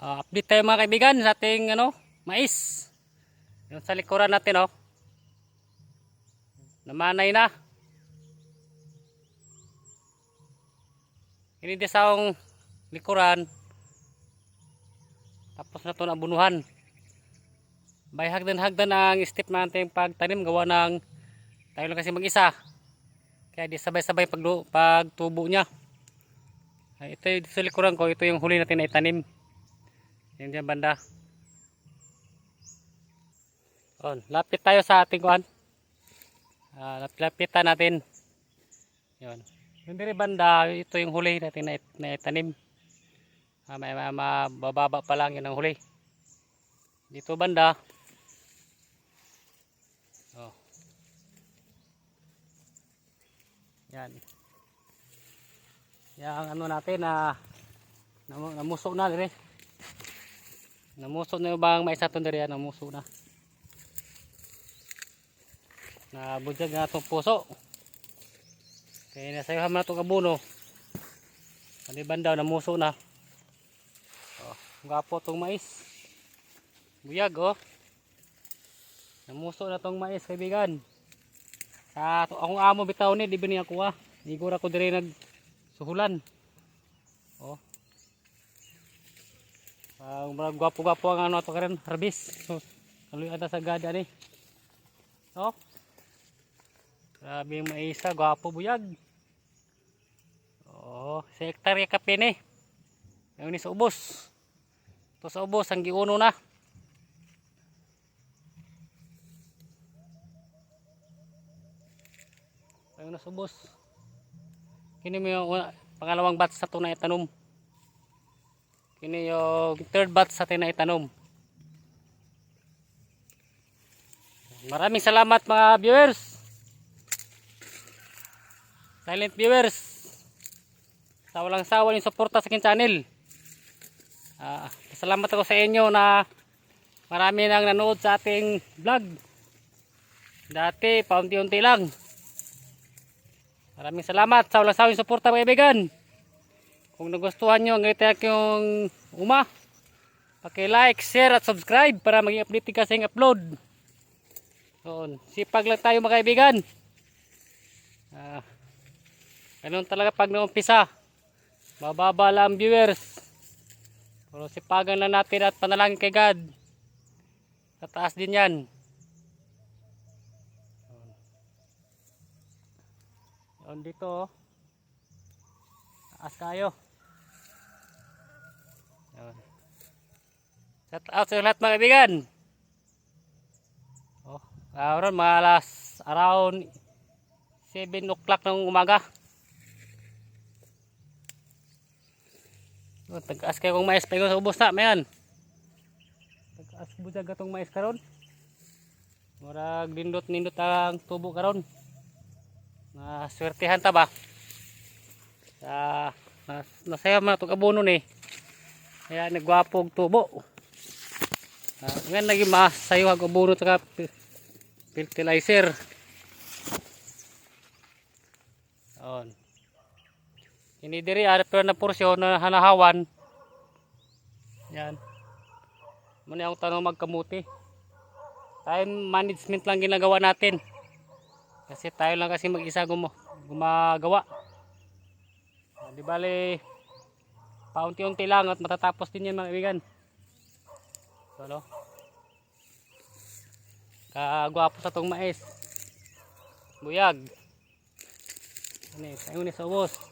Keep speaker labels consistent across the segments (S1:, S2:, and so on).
S1: Update tayo mga kaibigan sa ating mais. Yung sa likuran natin namanay na. Ini di sa akong likuran. Tapos na ito na bunuhan. Bay hagdan-hagdan ang step natin pagtanim gawa ng tayo lang kasi mag-isa. Kaya di sabay-sabay pagtubo niya. Ito yung sa likuran ko, ito yung huli natin na itanim. Yan dyan banda. Lapit tayo sa ating kuhan. Lapitan natin. Yun. Yung diri banda, ito yung huli natin na itanim. Mababa pa lang yun ang huli. Dito banda. Yan. Yang natin namuso na dire. Namuso na yung bang mais natin dire, namuso na. Nabudyag na itong puso. Kaya nasayuhan na itong abono. Kaniban daw, namuso na. Gapo itong mais. Buyag namuso na itong mais kaibigan. Sa akong amo bitaw ni, di ba niya kuha. Igor ako dire nagsuhulan. Gwapo-gwapo ang ito karon harvest. Kaluy ada sa gada ni. Grabe yung maisa, gwapo buyag. Sa hektarya kape ni. Yung ni sa ubos. Ito sa ubos, ang giuno na. Yung nasa ubos. Kini mo yung pangalawang batch sa ito na itanom. Kini yung third batch sa ito na itanom. Maraming salamat mga viewers. Silent viewers. Sa walang sawa yung suporta sa akin channel. Salamat ako sa inyo na marami nang nanood sa ating vlog. Dati paunti-unti lang. Maraming salamat sa walang sawa yung suporta mga kaibigan. Kung nagustuhan nyo ang ganito yung paki-like, share at subscribe para maging update ka sa yung upload. Sipag lang tayo mga kaibigan. Ganun talaga pag naumpisa. Mababa lang viewers. Pero sipagan lang natin at panalangin kay God. Sa taas din yan. Dito taas kayo. Shout out sa lahat mga kaibigan. Mga around 7 o'clock ng umaga. Tag-as kayo kong mais pa sa ubos na, mayan. Tag-as bujag atong mais karon. Murag nindot ang tubo karon. Swertihan ta ba? Nasaya man itong abono ni. Kaya nagwapog tubo. Ngayon naging masayo ang abono at fertilizer. Ini diri pero na porsyon na hanahawan. Yan. Muna yung tanong magkamuti. Time management lang ginagawa natin. Kasi tayo lang kasi mag-isa gumagawa. Di bale paunti-unti lang at matatapos din yan mga kaibigan. Kagwapo sa tong mais. Buyag. Tayo ni sa ubos.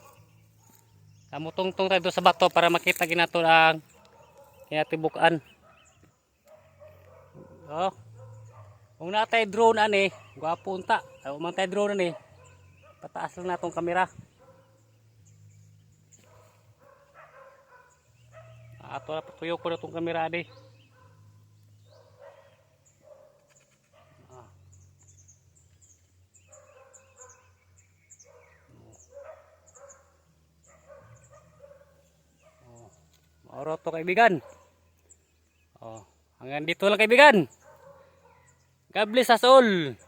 S1: Kamutungtong tayo sa bato para makita ginato ang kinatibukan. Kung na tayo drone gwapo unta. Kung man tayo drone pataas lang natong kamera. Ato na patuyo ko na itong kamera Mauro to kaibigan. Hanggang dito lang kaibigan. God bless us all.